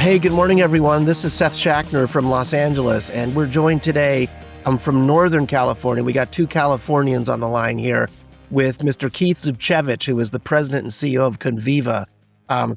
Hey, good morning, everyone. This is Seth Shackner from Los Angeles, and we're joined today from Northern California. We got two Californians on the line here with Mr. Keith Zubchevich, who is the president and CEO of Conviva.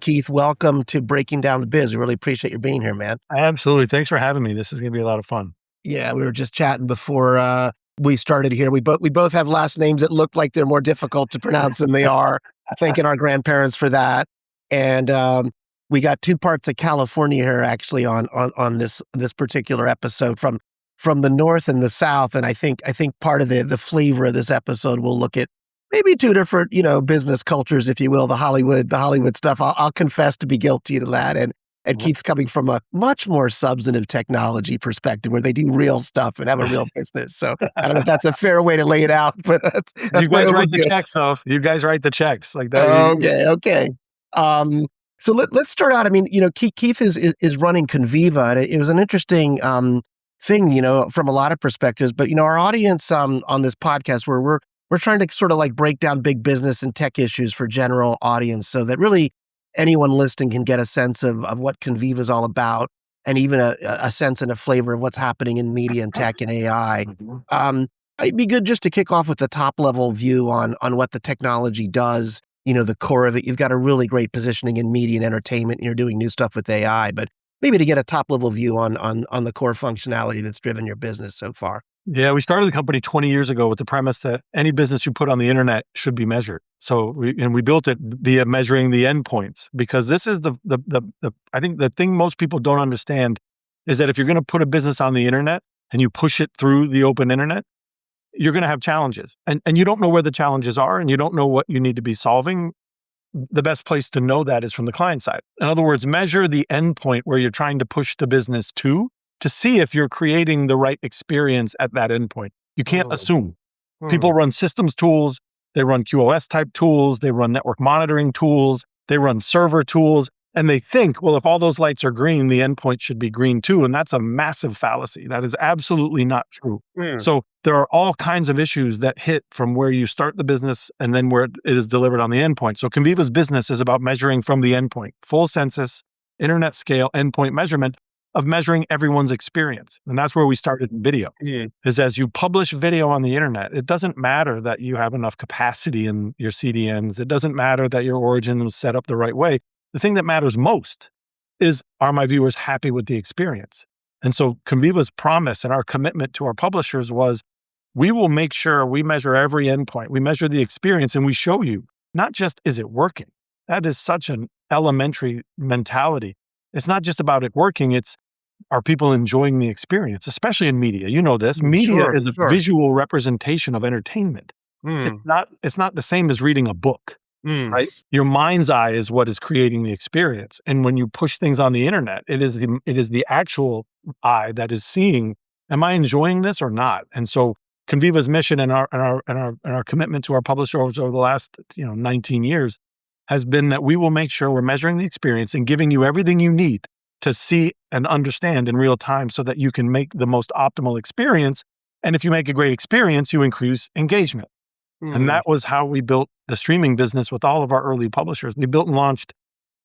Keith, welcome to Breaking Down the Biz. We really appreciate you being here, man. Absolutely. Thanks for having me. This is going to be a lot of fun. Yeah, we were just chatting before we started here. We both have last names that look like they're more difficult to pronounce than they are. Thanking our grandparents for that. And we got two parts of California here actually on this particular episode from the north and the south. And I think part of the flavor of this episode will look at maybe two different, business cultures, if you will, the Hollywood stuff. I'll confess to be guilty of that. And Keith's coming from a much more substantive technology perspective where they do real stuff and have a real business. So I don't know if that's a fair way to lay it out, but that's you guys write the checks, though. You guys write the checks like that. Okay. So let's start out. I mean, Keith is running Conviva, and it was an interesting thing, from a lot of perspectives. But our audience on this podcast, where we're trying to sort of like break down big business and tech issues for general audience, so that really anyone listening can get a sense of what Conviva is all about, and even a sense and a flavor of what's happening in media and tech and AI. It'd be good just to kick off with the top level view on what the technology does. The core of it. You've got a really great positioning in media and entertainment, and you're doing new stuff with AI, but maybe to get a top level view on the core functionality that's driven your business so far. Yeah, we started the company 20 years ago with the premise that any business you put on the internet should be measured. So we built it via measuring the endpoints, because this is I think the thing most people don't understand is that if you're going to put a business on the internet and you push it through the open internet, you're going to have challenges, and you don't know where the challenges are, and you don't know what you need to be solving. The best place to know that is from the client side. In other words, measure the endpoint where you're trying to push the business to see if you're creating the right experience at that endpoint. You can't assume. People run systems tools, they run QoS type tools, they run network monitoring tools, they run server tools, and they think, well, if all those lights are green, the endpoint should be green too. And that's a massive fallacy. That is absolutely not true. So there are all kinds of issues that hit from where you start the business and then where it is delivered on the endpoint. So Conviva's business is about measuring from the endpoint, full census, internet scale, endpoint measurement of measuring everyone's experience. And that's where we started in video, is as you publish video on the internet, it doesn't matter that you have enough capacity in your CDNs. It doesn't matter that your origin was set up the right way. The thing that matters most is, are my viewers happy with the experience? And so Conviva's promise and our commitment to our publishers was, we will make sure we measure every endpoint. We measure the experience and we show you, not just is it working? That is such an elementary mentality. It's not just about it working. It's, are people enjoying the experience, especially in media? You know this. Media is a visual representation of entertainment. It's not the same as reading a book. Right? Your mind's eye is what is creating the experience. And when you push things on the internet, it is the actual eye that is seeing, am I enjoying this or not? And so Conviva's mission and our commitment to our publishers over the last 19 years has been that we will make sure we're measuring the experience and giving you everything you need to see and understand in real time so that you can make the most optimal experience. And if you make a great experience, you increase engagement. And that was how we built the streaming business with all of our early publishers. We built and launched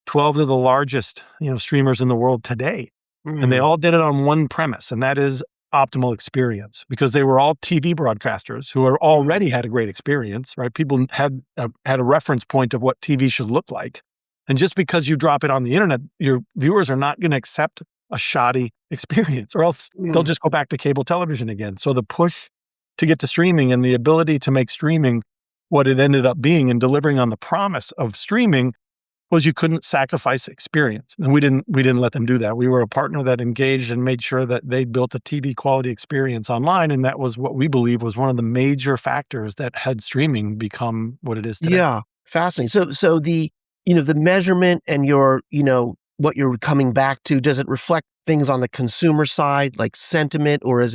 12 of the largest, streamers in the world today. And they all did it on one premise, and that is optimal experience, because they were all TV broadcasters who already had a great experience, right? People had a reference point of what TV should look like. And just because you drop it on the internet, your viewers are not going to accept a shoddy experience, or else they'll just go back to cable television again. So the push to get to streaming and the ability to make streaming what it ended up being and delivering on the promise of streaming was you couldn't sacrifice experience. And we didn't let them do that. We were a partner that engaged and made sure that they built a TV quality experience online. And that was what we believe was one of the major factors that had streaming become what it is today. Yeah, fascinating. So the measurement and what you're coming back to, does it reflect things on the consumer side, like sentiment, or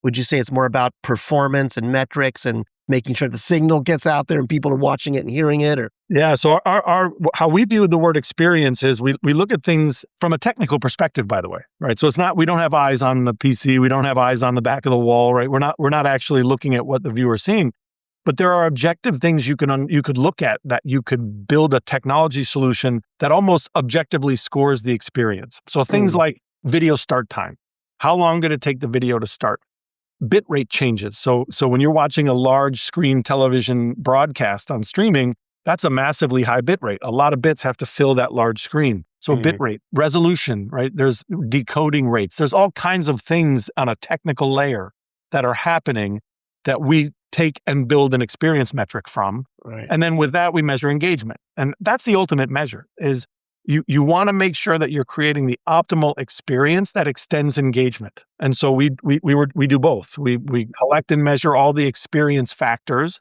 would you say it's more about performance and metrics and making sure the signal gets out there and people are watching it and hearing it? Or yeah, so our how we view the word experience is we look at things from a technical perspective, by the way, right? So it's not, we don't have eyes on the PC, we don't have eyes on the back of the wall, right? We're not actually looking at what the viewer's seeing. but there are objective things you could look at, that you could build a technology solution that almost objectively scores the experience. So things like video start time. How long did it take the video to start? Bit rate changes. So when you're watching a large screen television broadcast on streaming, that's a massively high bit rate. A lot of bits have to fill that large screen. So bit rate, resolution, right? There's decoding rates. There's all kinds of things on a technical layer that are happening that we take and build an experience metric from. Right. And then with that, we measure engagement. And that's the ultimate measure, is you want to make sure that you're creating the optimal experience that extends engagement. And so we do both. We collect and measure all the experience factors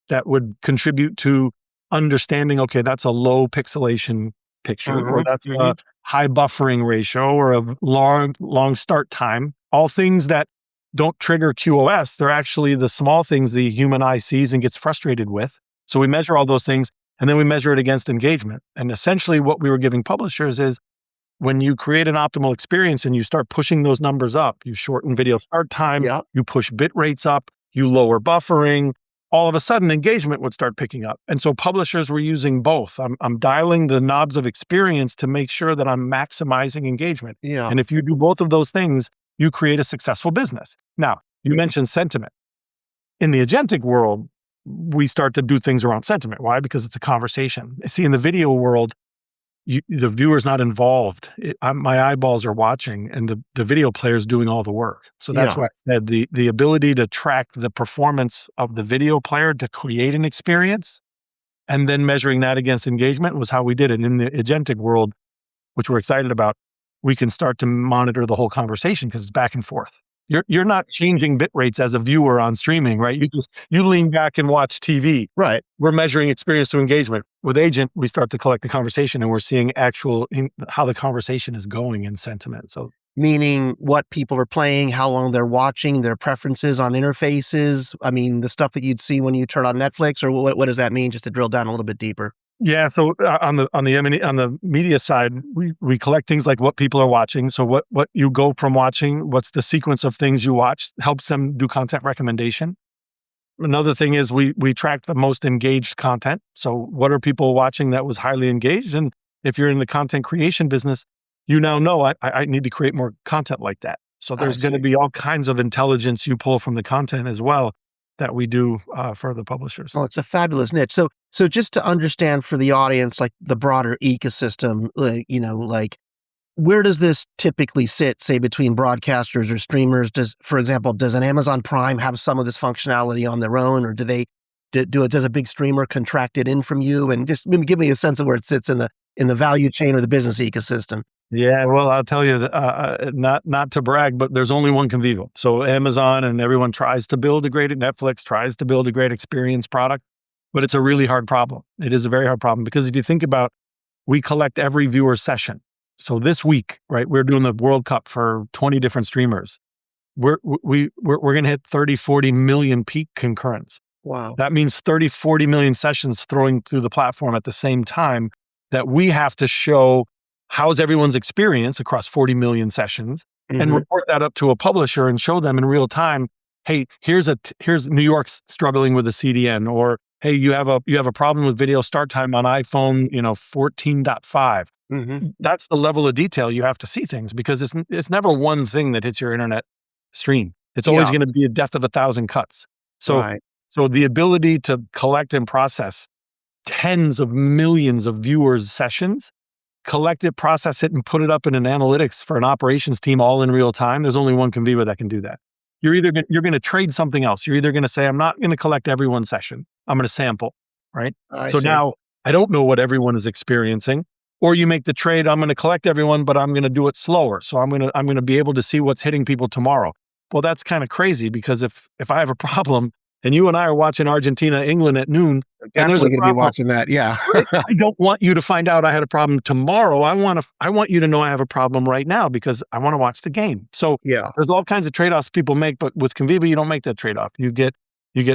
that would contribute to understanding, okay, that's a low pixelation picture, or that's a high buffering ratio, or a long start time. All things that don't trigger QoS. They're actually the small things the human eye sees and gets frustrated with. So we measure all those things, and then we measure it against engagement. And essentially what we were giving publishers is, when you create an optimal experience and you start pushing those numbers up, you shorten video start time, you push bit rates up, you lower buffering, all of a sudden engagement would start picking up. And so publishers were using both. I'm dialing the knobs of experience to make sure that I'm maximizing engagement. Yeah. And if you do both of those things, you create a successful business. Now, you mentioned sentiment. In the agentic world, we start to do things around sentiment. Why? Because it's a conversation. See, in the video world, the viewer's not involved. My eyeballs are watching, and the video player's doing all the work. So that's why I said the ability to track the performance of the video player to create an experience, and then measuring that against engagement, was how we did it. In the agentic world, which we're excited about, we can start to monitor the whole conversation because it's back and forth. You're not changing bit rates as a viewer on streaming, right? You lean back and watch TV. Right. We're measuring experience to engagement. With agent, we start to collect the conversation, and we're seeing how the conversation is going in sentiment. So, meaning what people are playing, how long they're watching, their preferences on interfaces. I mean, the stuff that you'd see when you turn on Netflix, or what does that mean? Just to drill down a little bit deeper. Yeah. So on the media side, we collect things like what people are watching. So what you go from watching, what's the sequence of things you watch, helps them do content recommendation. Another thing is we track the most engaged content. So what are people watching that was highly engaged? And if you're in the content creation business, you now know I need to create more content like that. So there's going to be all kinds of intelligence you pull from the content as well that we do for the publishers. Oh, it's a fabulous niche. So just to understand for the audience, like the broader ecosystem, where does this typically sit, say, between broadcasters or streamers? For example, does an Amazon Prime have some of this functionality on their own, or does a big streamer contract it in from you? And just maybe give me a sense of where it sits in the value chain or the business ecosystem. Yeah, well, I'll tell you, not to brag, but there's only one Conviva. So Amazon and everyone tries to build a great, Netflix tries to build a great experience product, but it's a really hard problem. It is a very hard problem, because if you think about, we collect every viewer session. So this week, right, we're doing the World Cup for 20 different streamers. We're going to hit 30, 40 million peak concurrents. Wow. That means 30, 40 million sessions throwing through the platform at the same time, that we have to show how's everyone's experience across 40 million sessions, and report that up to a publisher and show them in real time, hey, here's New York's struggling with a CDN, or hey, you have a problem with video start time on iPhone, 14.5. That's the level of detail you have to see things, because it's never one thing that hits your internet stream. It's always going to be a death of 1,000 cuts. So the ability to collect and process tens of millions of viewers' sessions, collect it, process it, and put it up in an analytics for an operations team all in real time. There's only one Conviva that can do that. You're going to trade something else. You're either going to say, I'm not going to collect everyone's session. I'm going to sample, right? Now I don't know what everyone is experiencing. Or you make the trade, I'm going to collect everyone, but I'm going to do it slower. So I'm going to be able to see what's hitting people tomorrow. Well, that's kind of crazy, because if I have a problem and you and I are watching Argentina, England at noon, definitely going to be watching that. Yeah. I don't want you to find out I had a problem tomorrow. I want you to know I have a problem right now, because I want to watch the game. So there's all kinds of trade-offs people make, but with Conviva, you don't make that trade-off. You get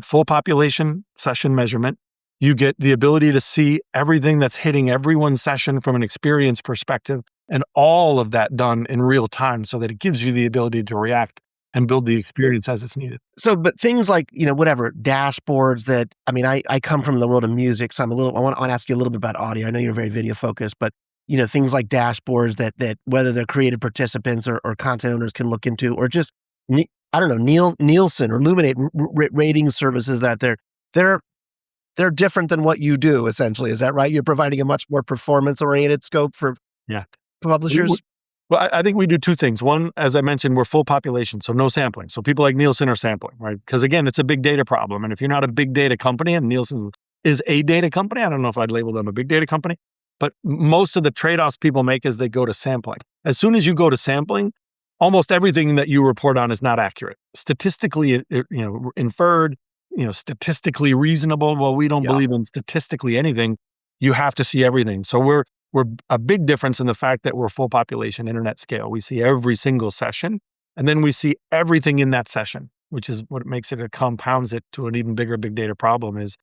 full population session measurement. You get the ability to see everything that's hitting everyone's session from an experience perspective, and all of that done in real time, so that it gives you the ability to react and build the experience as it's needed. So, but things like, whatever dashboards that, I mean, I come from the world of music, so I want to ask you a little bit about audio. I know you're very video focused, but things like dashboards that whether they're creative participants or content owners can look into, or just I don't know, Nielsen or Luminate rating services that they're they're different than what you do. Essentially, is that right? You're providing a much more performance oriented scope for Yeah. publishers. Well, I think we do two things. One, as I mentioned, we're full population, so no sampling. So people like Nielsen are sampling, right? Because again, it's a big data problem. And if you're not a big data company, and Nielsen is a data company, I don't know if I'd label them a big data company, but most of the trade-offs people make is they go to sampling. As soon as you go to sampling, almost everything that you report on is not accurate. Statistically, inferred, statistically reasonable. Well, we don't Yeah. believe in statistically anything. You have to see everything. So we're a big difference in the fact that we're full population internet scale. We see every single session, and then we see everything in that session, which is what makes it, compounds it to an even bigger big data problem. Is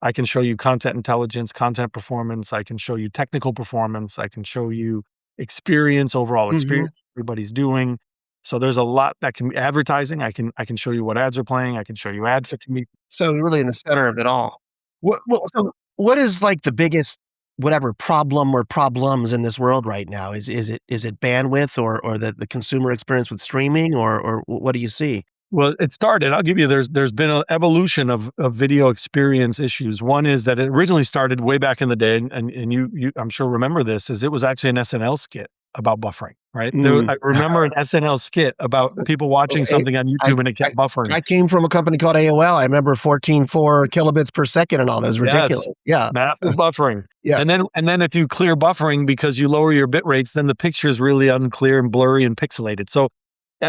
I can show you content intelligence, content performance. I can show you technical performance. I can show you experience, overall Mhm. experience everybody's doing. So there's a lot that can be advertising. I can show you what ads are playing. I can show you ad fatigue. So really in the center of it all. So what is like the biggest whatever problem or problems in this world right now? Is it bandwidth or the consumer experience with streaming or what do you see? Well, it started. I'll give you. There's been an evolution of video experience issues. One is that it originally started way back in the day, and you I'm sure remember this. Is it was actually an SNL skit about buffering, right? Mm. I remember an SNL skit about people watching Hey, something on I YouTube and it I kept buffering. I came from a company called AOL. I remember 14.4 kilobits per second and all that was ridiculous. Yes, Yeah. massive buffering. Yeah. And then if you clear buffering because you lower your bit rates, then the picture is really unclear and blurry and pixelated. So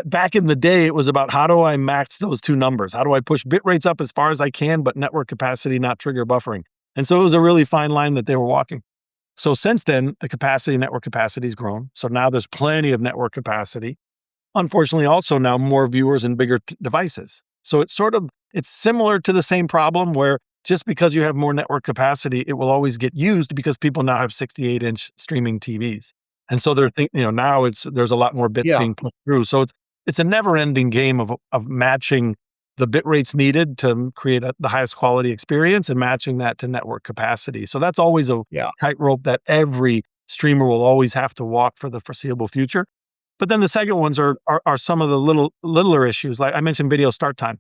back in the day, it was about how do I match those two numbers? How do I push bit rates up as far as I can, but network capacity not trigger buffering? And so it was a really fine line that they were walking. So since then, the network capacity has grown. So now there's plenty of network capacity. Unfortunately, also now more viewers and bigger devices. So it's similar to the same problem where just because you have more network capacity, it will always get used because people now have 68-inch streaming TVs. And so now there's a lot more bits Yeah. being put through. So it's a never-ending game of matching the bit rates needed to create the highest quality experience and matching that to network capacity. So that's always a Yeah. tightrope that every streamer will always have to walk for the foreseeable future. But then the second ones are some of the littler issues. Like I mentioned, video start time,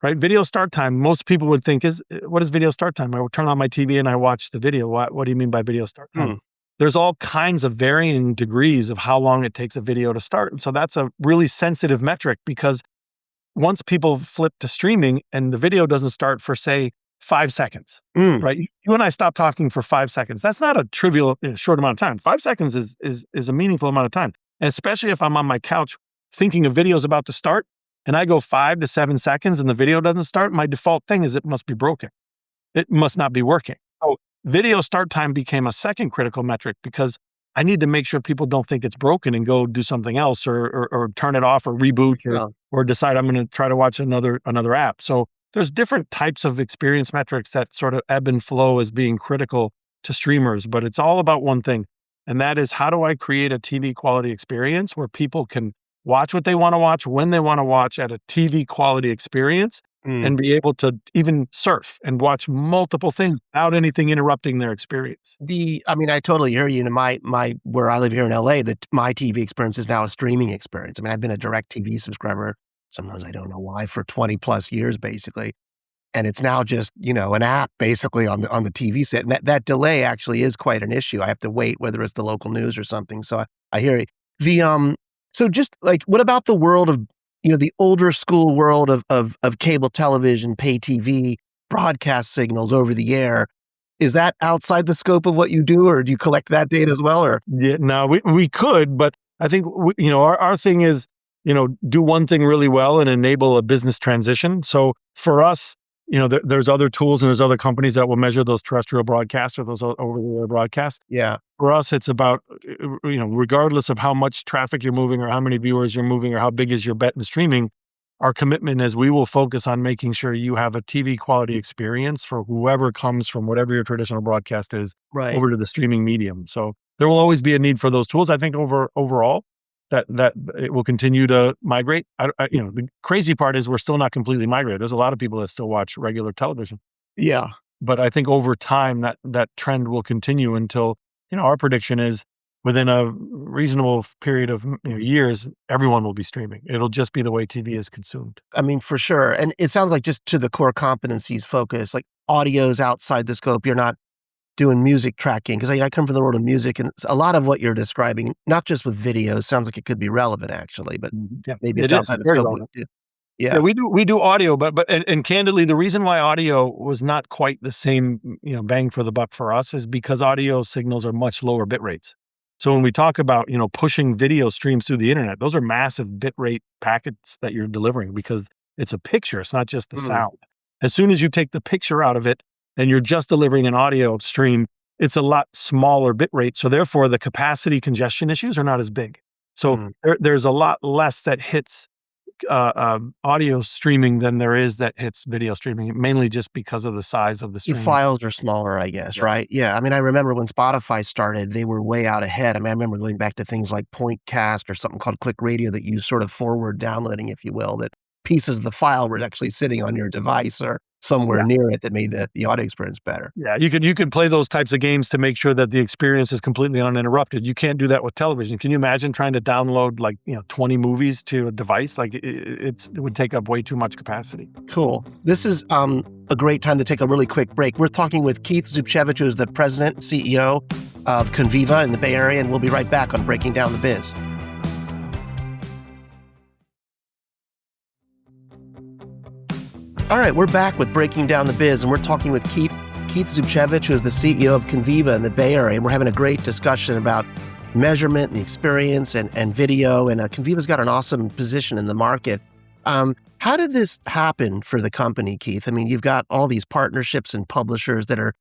right? Video start time. Most people would think what is video start time? I would turn on my TV and I watch the video. What do you mean by video start time? Hmm. There's all kinds of varying degrees of how long it takes a video to start. And so that's a really sensitive metric because once people flip to streaming and the video doesn't start for say 5 seconds, Mm. right? You and I stop talking for 5 seconds. That's not a trivial short amount of time. 5 seconds is a meaningful amount of time. And especially if I'm on my couch thinking a video is about to start and I go 5 to 7 seconds and the video doesn't start, my default thing is it must be broken. It must not be working. So video start time became a second critical metric because I need to make sure people don't think it's broken and go do something else or turn it off or reboot Yeah. or decide I'm going to try to watch another app. So there's different types of experience metrics that sort of ebb and flow as being critical to streamers, but it's all about one thing. And that is how do I create a TV quality experience where people can watch what they want to watch when they want to watch at a TV quality experience Mm. and be able to even surf and watch multiple things without anything interrupting their experience. I mean, I totally hear you. My where I live here in LA, that my TV experience is now a streaming experience. I mean, I've been a direct TV subscriber. Sometimes I don't know why for 20 plus years, basically. And it's now just, an app basically on the TV set. And that delay actually is quite an issue. I have to wait, whether it's the local news or something. So I hear you. So just like, what about the world of, the older school world of cable television, pay TV, broadcast signals over the air? Is that outside the scope of what you do, or do you collect that data as well? Or Yeah, no, we could, but I think our thing is do one thing really well and enable a business transition. So for us, there's other tools and there's other companies that will measure those terrestrial broadcasts or those over-the-air broadcasts. yeah, For us, it's about regardless of how much traffic you're moving or how many viewers you're moving or how big is your bet in streaming, our commitment is we will focus on making sure you have a TV quality experience for whoever comes from whatever your traditional broadcast is right. over to the streaming medium. So there will always be a need for those tools, I think, overall. that it will continue to migrate. The crazy part is we're still not completely migrated. There's a lot of people that still watch regular television, Yeah. but I think over time that trend will continue until, our prediction is within a reasonable period of years, everyone will be streaming. It'll just be the way TV is consumed. I mean, for sure. And it sounds like just to the core competencies focus, like audio's outside the scope. You're not doing music tracking because I come from the world of music, and a lot of what you're describing, not just with videos, sounds like it could be relevant actually, but Yeah, maybe it it's is outside the very scope. relevant. Yeah. Yeah, we do audio, but candidly, the reason why audio was not quite the same, bang for the buck for us is because audio signals are much lower bit rates. So when we talk about, pushing video streams through the internet, those are massive bit rate packets that you're delivering because it's a picture, it's not just the Mm. sound. As soon as you take the picture out of it and you're just delivering an audio stream, it's a lot smaller bit rate. So therefore, the capacity congestion issues are not as big. So Mm. there's a lot less that hits audio streaming than there is that hits video streaming, mainly just because of the size of the The stream. files are smaller, I guess, Yeah. right? Yeah. I mean, I remember when Spotify started, they were way out ahead. I mean, I remember going back to things like Pointcast or something called Click Radio that you sort of forward downloading, if you will, that pieces of the file were actually sitting on your device or somewhere Yeah. near it that made the audio experience better. Yeah, you could play those types of games to make sure that the experience is completely uninterrupted. You can't do that with television. Can you imagine trying to download 20 movies to a device? Like it would take up way too much capacity. Cool. This is a great time to take a really quick break. We're talking with Keith Zubchevich, who is the president, CEO of Conviva in the Bay Area, and we'll be right back on Breaking Down the Biz. All right, we're back with Breaking Down the Biz, and we're talking with Keith Zubchevich, who is the CEO of Conviva in the Bay Area, and we're having a great discussion about measurement and experience and video, and Conviva's got an awesome position in the market. How did this happen for the company, Keith? I mean, you've got all these partnerships and publishers that are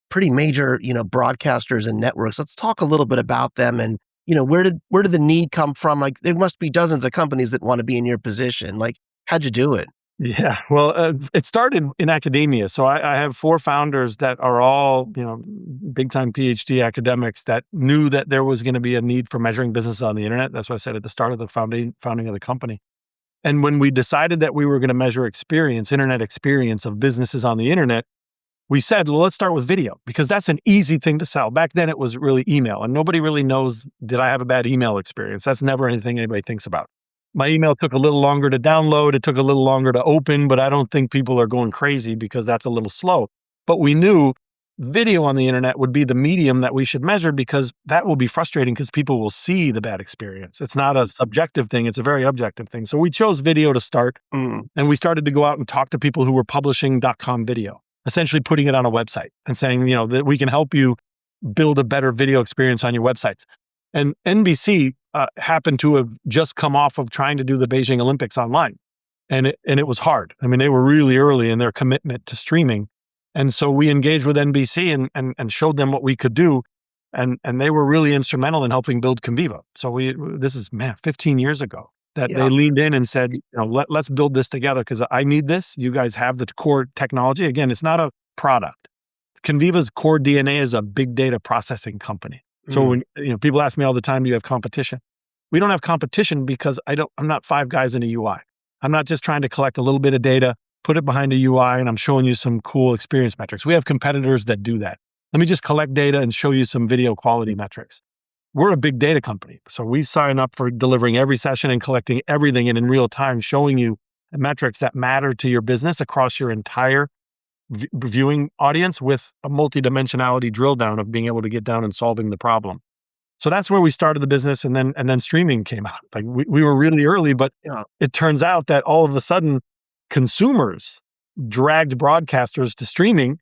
pretty major, broadcasters and networks. Let's talk a little bit about them and, where did the need come from? Like, there must be dozens of companies that want to be in your position. Like, how'd you do it? Yeah, well, it started in academia. So I have 4 founders that are all, big time PhD academics that knew that there was going to be a need for measuring business on the internet. That's what I said at the start of the founding of the company. And when we decided that we were going to measure internet experience of businesses on the internet, we said, well, let's start with video because that's an easy thing to sell. Back then, it was really email, and nobody really knows, did I have a bad email experience? That's never anything anybody thinks about. My email took a little longer to download. It took a little longer to open, but I don't think people are going crazy because that's a little slow. But we knew video on the internet would be the medium that we should measure because that will be frustrating because people will see the bad experience. It's not a subjective thing. It's a very objective thing. So we chose video to start, and we started to go out and talk to people who were publishing .com video, essentially putting it on a website and saying, that we can help you build a better video experience on your websites. And NBC happened to have just come off of trying to do the Beijing Olympics online. And it was hard. I mean, they were really early in their commitment to streaming. And so we engaged with NBC and showed them what we could do. And they were really instrumental in helping build Conviva. So this is 15 years ago that they leaned in and said, let's build this together because I need this. You guys have the core technology. Again, it's not a product. Conviva's core DNA is a big data processing company. So when people ask me all the time, do you have competition? We don't have competition because I'm not 5 guys in a UI. I'm not just trying to collect a little bit of data, put it behind a UI, and I'm showing you some cool experience metrics. We have competitors that do that. Let me just collect data and show you some video quality metrics. We're a big data company. So we sign up for delivering every session and collecting everything and in real time showing you metrics that matter to your business across your entire viewing audience with a multidimensionality drill down of being able to get down and solving the problem. So that's where we started the business, and then streaming came out. Like we were really early, but it turns out that all of a sudden consumers dragged broadcasters to streaming,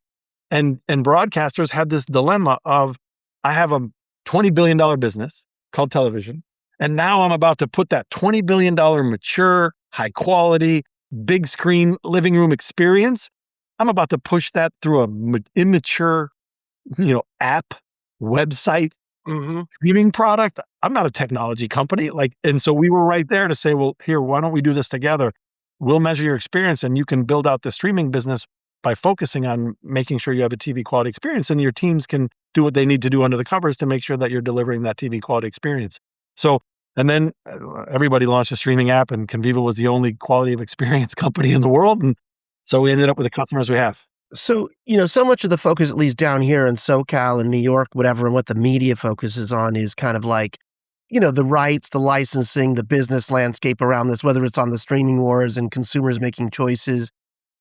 and broadcasters had this dilemma of, I have a $20 billion business called television, and now I'm about to put that $20 billion mature, high quality, big screen living room experience. I'm about to push that through a immature, app, website, streaming product. I'm not a technology company. And so we were right there to say, well, here, why don't we do this together? We'll measure your experience and you can build out the streaming business by focusing on making sure you have a TV quality experience, and your teams can do what they need to do under the covers to make sure that you're delivering that TV quality experience. So And then everybody launched a streaming app, and Conviva was the only quality of experience company in the world. And so we ended up with the customers we have. So, so much of the focus, at least down here in SoCal and New York, whatever, and what the media focuses on is kind of like, the rights, the licensing, the business landscape around this, whether it's on the streaming wars and consumers making choices,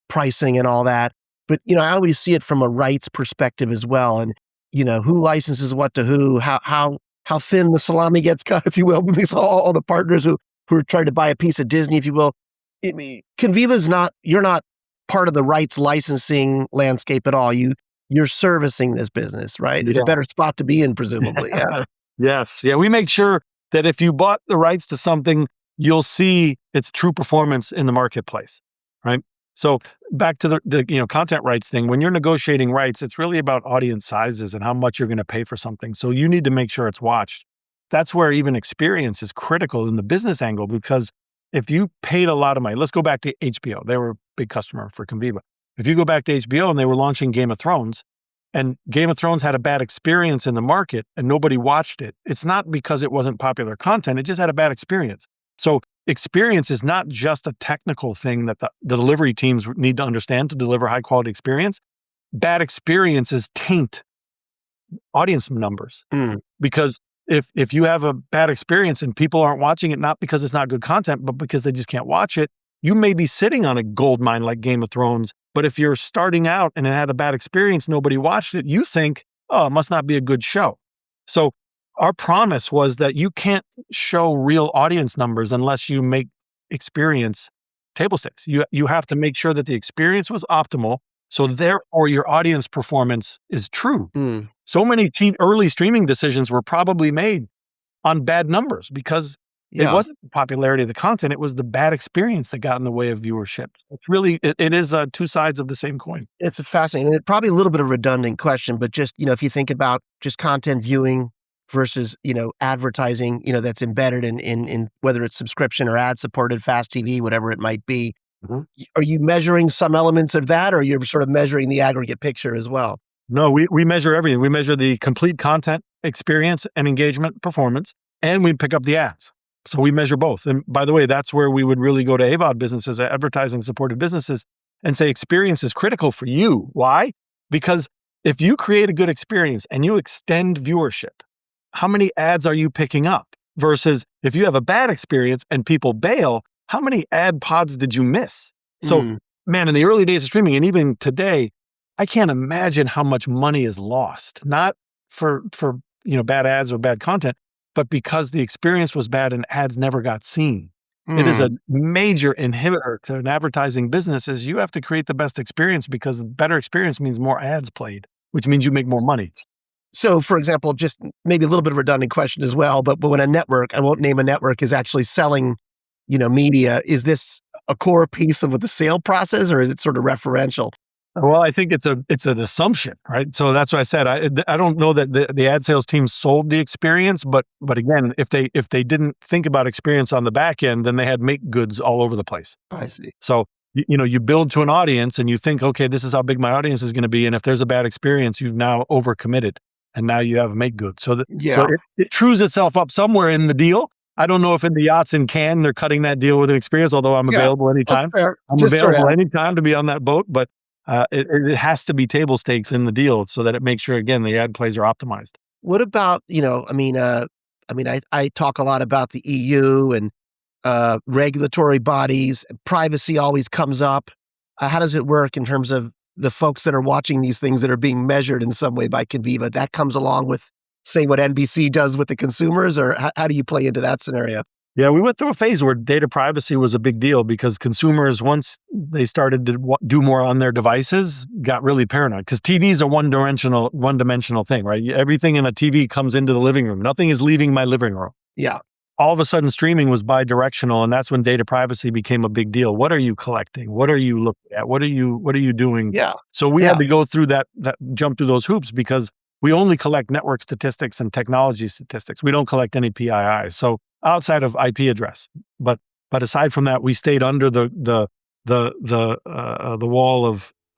pricing and all that. But, I always see it from a rights perspective as well. And, who licenses what to who, how thin the salami gets cut, if you will, because all the partners who are trying to buy a piece of Disney, if you will. I mean, you're not part of the rights licensing landscape at all. You're servicing this business, right? It's a better spot to be in, presumably. Yeah. Yes. Yeah. We make sure that if you bought the rights to something, you'll see its true performance in the marketplace, right? So back to the content rights thing, when you're negotiating rights, it's really about audience sizes and how much you're going to pay for something. So you need to make sure it's watched. That's where even experience is critical in the business angle, because if you paid a lot of money, let's go back to HBO. They were a big customer for Conviva. If you go back to HBO and they were launching Game of Thrones, and Game of Thrones had a bad experience in the market and nobody watched it, it's not because it wasn't popular content. It just had a bad experience. So experience is not just a technical thing that the delivery teams need to understand to deliver high quality experience. Bad experiences taint audience numbers. Because if you have a bad experience and people aren't watching it, not because it's not good content, but because they just can't watch it, you may be sitting on a gold mine like Game of Thrones. But if you're starting out and it had a bad experience, nobody watched it, you think, oh, it must not be a good show. So our promise was that you can't show real audience numbers unless you make experience table stakes. You have to make sure that the experience was optimal. So therefore, your audience performance is true. So many early streaming decisions were probably made on bad numbers because it wasn't the popularity of the content. It was the bad experience that got in the way of viewership. It's really, it is two sides of the same coin. It's a fascinating, probably a little bit of a redundant question, but just, if you think about just content viewing versus, advertising, that's embedded in whether it's subscription or ad supported, fast TV, whatever it might be. Are you measuring some elements of that, or you're sort of measuring the aggregate picture as well? No, we measure everything. We measure the complete content experience and engagement performance, and we pick up the ads. So we measure both. And by the way, that's where we would really go to AVOD businesses, advertising supported businesses, and say experience is critical for you. Why? Because if you create a good experience and you extend viewership, how many ads are you picking up? Versus if you have a bad experience and people bail, how many ad pods did you miss? So, man, in the early days of streaming, and even today, I can't imagine how much money is lost, not for bad ads or bad content, but because the experience was bad and ads never got seen. It is a major inhibitor to an advertising business. Is you have to create the best experience, because better experience means more ads played, which means you make more money. So, for example, just maybe a little bit of a redundant question as well, but when a network, I won't name a network, is actually selling, media, is this a core piece of the sale process, or is it sort of referential? Well, I think it's an assumption, right? So that's why I said I don't know that the ad sales team sold the experience, but again, if they didn't think about experience on the back end, then they had make goods all over the place. I see. So you build to an audience and you think, okay, this is how big my audience is going to be, and if there's a bad experience, you've now overcommitted, and now you have make goods. So it trues itself up somewhere in the deal. I don't know if in the yachts in Cannes they're cutting that deal with an experience, although I'm available anytime. I'm available anytime to be on that boat, but it has to be table stakes in the deal so that it makes sure, again, the ad plays are optimized. What about, I talk a lot about the EU and regulatory bodies. Privacy always comes up. How does it work in terms of the folks that are watching these things that are being measured in some way by Conviva? That comes along with, say, what NBC does with the consumers, or how do you play into that scenario? Yeah, we went through a phase where data privacy was a big deal because consumers, once they started to do more on their devices, got really paranoid, because TVs are one-dimensional thing, right? Everything in a TV comes into the living room. Nothing is leaving my living room. Yeah. All of a sudden, streaming was bi-directional, and that's when data privacy became a big deal. What are you collecting? What are you looking at? What are you doing? Yeah. So we had to go through that jump through those hoops, because we only collect network statistics and technology statistics. We don't collect any PII. So outside of IP address, but aside from that, we stayed under the wall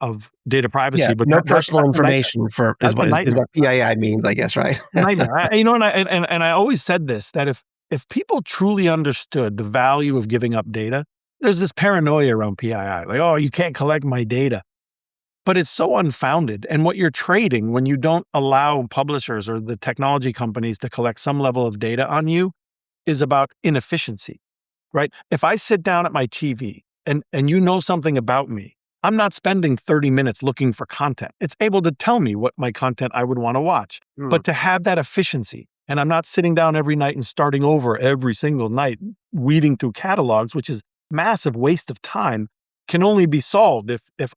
of data privacy. Yeah, but no personal information is what PII means, I guess, right? Nightmare. And I always said this, that if people truly understood the value of giving up data, there's this paranoia around PII, like, oh, you can't collect my data. But it's so unfounded. And what you're trading when you don't allow publishers or the technology companies to collect some level of data on you is about inefficiency, right? If I sit down at my TV and you know something about me, I'm not spending 30 minutes looking for content. It's able to tell me what my content I would want to watch. Hmm. But to have that efficiency, and I'm not sitting down every night and starting over every single night, weeding through catalogs, which is massive waste of time, can only be solved if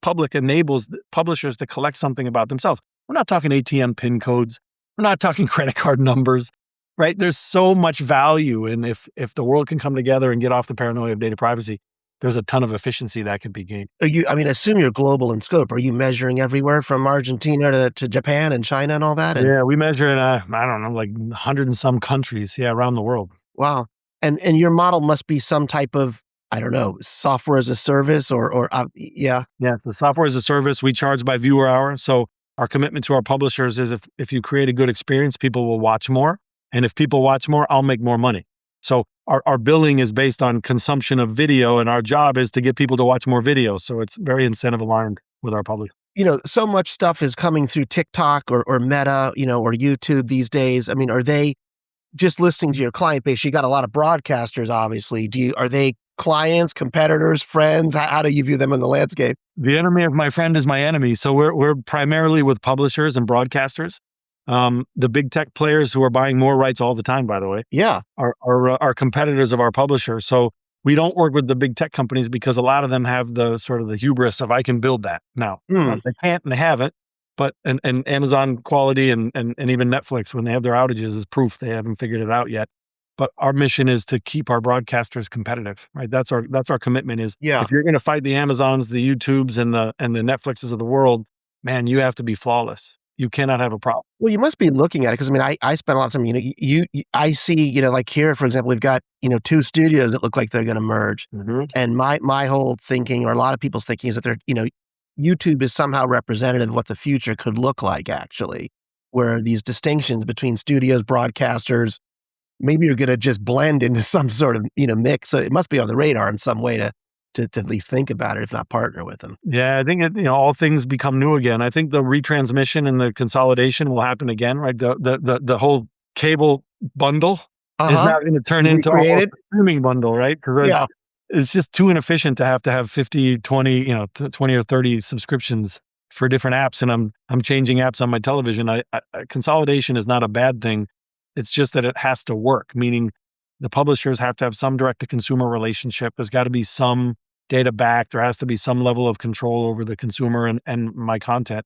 public enables publishers to collect something about themselves. We're not talking ATM PIN codes. We're not talking credit card numbers, right? There's so much value in if the world can come together and get off the paranoia of data privacy, there's a ton of efficiency that could be gained. I mean, I assume you're global in scope. Are you measuring everywhere from Argentina to Japan and China and all that? And Yeah, we measure in, I don't know, like 100 and some countries, around the world. wow. And your model must be some type of, I don't know, software as a service yeah. Yeah, the software as a service, we charge by viewer hour. So our commitment to our publishers is if you create a good experience, people will watch more. And if people watch more, I'll make more money. So our billing is based on consumption of video, and our job is to get people to watch more video. So it's very incentive aligned with our publishers. So much stuff is coming through TikTok or Meta, or YouTube these days. I mean, are they just listening to your client base? You got a lot of broadcasters, obviously. Are they clients, competitors, friends? How do you view them in the landscape? The enemy of my friend is my enemy. So we're primarily with publishers and broadcasters. The big tech players who are buying more rights all the time, by the way, Yeah. are competitors of our publishers. So we don't work with the big tech companies because a lot of them have the sort of the hubris of I can build that now. They can't and they haven't. But and Amazon quality and even Netflix, when they have their outages, is proof they haven't figured it out yet. But our mission is to keep our broadcasters competitive, right? That's our commitment. Is Yeah. if you're going to fight the Amazons, the YouTubes, and the Netflixes of the world, man, you have to be flawless. You cannot have a problem. Well, you must be looking at it because I mean, I spent a lot of time. I see. Like here, for example, we've got 2 studios that look like they're going to merge, and my whole thinking, or a lot of people's thinking, is that YouTube is somehow representative of what the future could look like. Actually, where these distinctions between studios, broadcasters, maybe you're going to just blend into some sort of mix. So it must be on the radar in some way to at least think about it, if not partner with them. Yeah, I think all things become new again. I think the retransmission and the consolidation will happen again, right? The whole cable bundle is now going to turn into a streaming bundle, right? Because it's just too inefficient to have 50, 20, 20 or 30 subscriptions for different apps, and I'm changing apps on my television. Consolidation is not a bad thing. It's just that it has to work, meaning the publishers have to have some direct-to-consumer relationship. There's got to be some data back. There has to be some level of control over the consumer and my content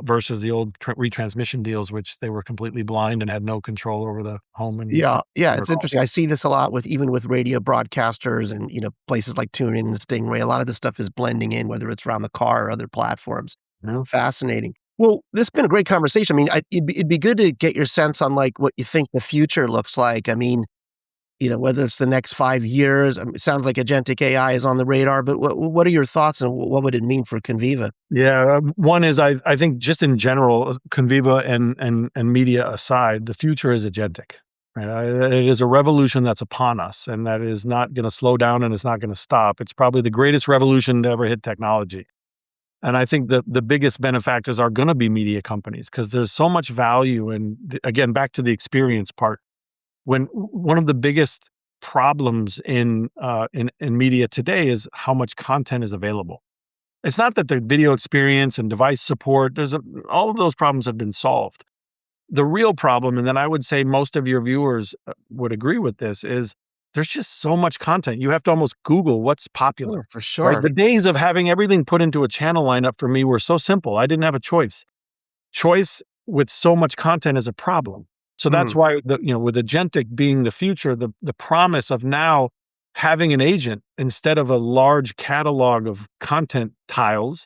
versus the old retransmission deals, which they were completely blind and had no control over the home. And Yeah, it's interesting. I see this a lot even with radio broadcasters and places like TuneIn and Stingray. A lot of this stuff is blending in, whether it's around the car or other platforms. Yeah. Fascinating. Well, this has been a great conversation. I mean, it'd be good to get your sense on like what you think the future looks like. I mean, whether it's the next 5 years. It sounds like agentic AI is on the radar, but what are your thoughts and what would it mean for Conviva? Yeah, one is I think just in general, Conviva and media aside, the future is agentic. Right? It is a revolution that's upon us, and that is not going to slow down, and it's not going to stop. It's probably the greatest revolution to ever hit technology. And I think the biggest benefactors are going to be media companies because there's so much value. And again, back to the experience part. When one of the biggest problems in media today is how much content is available. It's not that the video experience and device support, all of those problems have been solved. The real problem, and then I would say most of your viewers would agree with this, is there's just so much content. You have to almost Google what's popular. Oh, for sure. Right? The days of having everything put into a channel lineup for me were so simple. I didn't have a choice. Choice with so much content is a problem. So that's why, with agentic being the future, the promise of now having an agent instead of a large catalog of content tiles,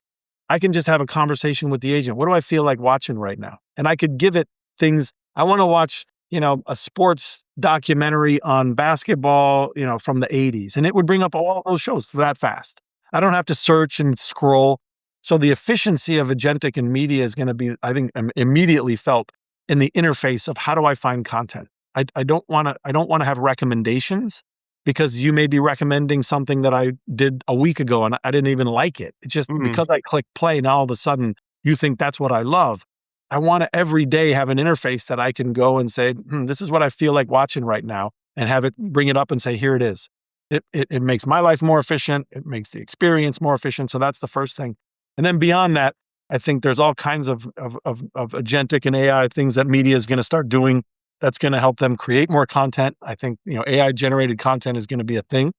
I can just have a conversation with the agent. What do I feel like watching right now? And I could give it things. I want to watch, a sports documentary on basketball, from the 80s. And it would bring up all those shows that fast. I don't have to search and scroll. So the efficiency of agentic and media is going to be, I think, immediately felt in the interface of how do I find content? I don't want to have recommendations, because you may be recommending something that I did a week ago and I didn't even like it. It's just because I click play, now all of a sudden you think that's what I love. I want to every day have an interface that I can go and say, this is what I feel like watching right now, and have it bring it up and say, here it is. It makes my life more efficient. It makes the experience more efficient. So that's the first thing. And then beyond that, I think there's all kinds of agentic and AI things that media is going to start doing that's going to help them create more content. I think, AI generated content is going to be a thing.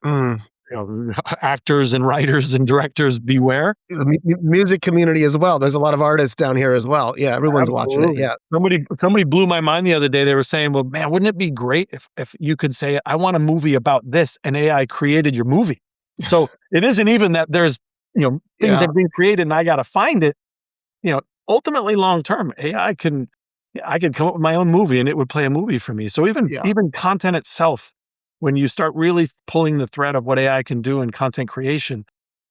Actors and writers and directors, beware. The music community as well. There's a lot of artists down here as well. Yeah, everyone's watching it. Yeah. Somebody blew my mind the other day. They were saying, well, man, wouldn't it be great if you could say, I want a movie about this, and AI created your movie. So it isn't even that there's, things that have been created and I got to find it. Ultimately long term, I could come up with my own movie and it would play a movie for me. So even content itself, when you start really pulling the thread of what AI can do in content creation,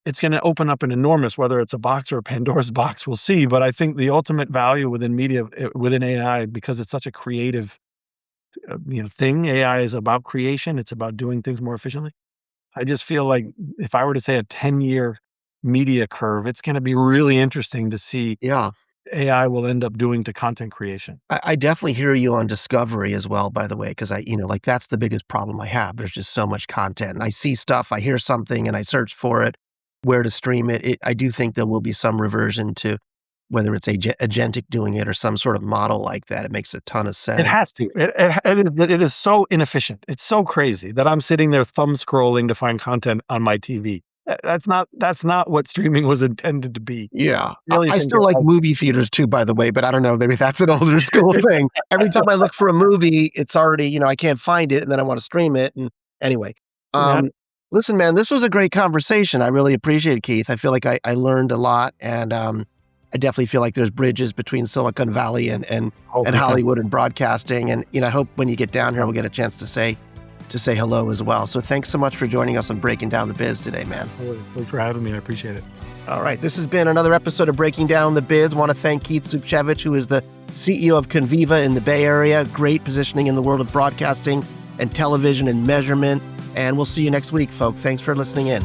it's going to open up an enormous, whether it's a box or a Pandora's box, we'll see. But I think the ultimate value within media, within AI, because it's such a creative, thing, AI is about creation. It's about doing things more efficiently. I just feel like if I were to say a 10-year media curve, it's going to be really interesting to see AI will end up doing to content creation. I definitely hear you on discovery as well, by the way, because that's the biggest problem I have. There's just so much content, and I see stuff, I hear something, and I search for it, where to stream it. I do think there will be some reversion to whether it's agentic doing it or some sort of model like that. It makes a ton of sense. It has to. It is so inefficient. It's so crazy that I'm sitting there thumb scrolling to find content on my TV. That's not what streaming was intended to be. Yeah. I still like movie theaters too, by the way, but I don't know, maybe that's an older school thing. Every time I look for a movie, it's already, I can't find it, and then I want to stream it. And anyway, listen, man, this was a great conversation. I really appreciate it, Keith. I feel like I learned a lot, and I definitely feel like there's bridges between Silicon Valley and Hollywood and broadcasting. And, I hope when you get down here, we'll get a chance to say hello as well. So thanks so much for joining us on Breaking Down the Biz today, man. Thanks for having me. I appreciate it. All right. This has been another episode of Breaking Down the Biz. I want to thank Keith Zubchevich, who is the CEO of Conviva in the Bay Area. Great positioning in the world of broadcasting and television and measurement. And we'll see you next week, folks. Thanks for listening in.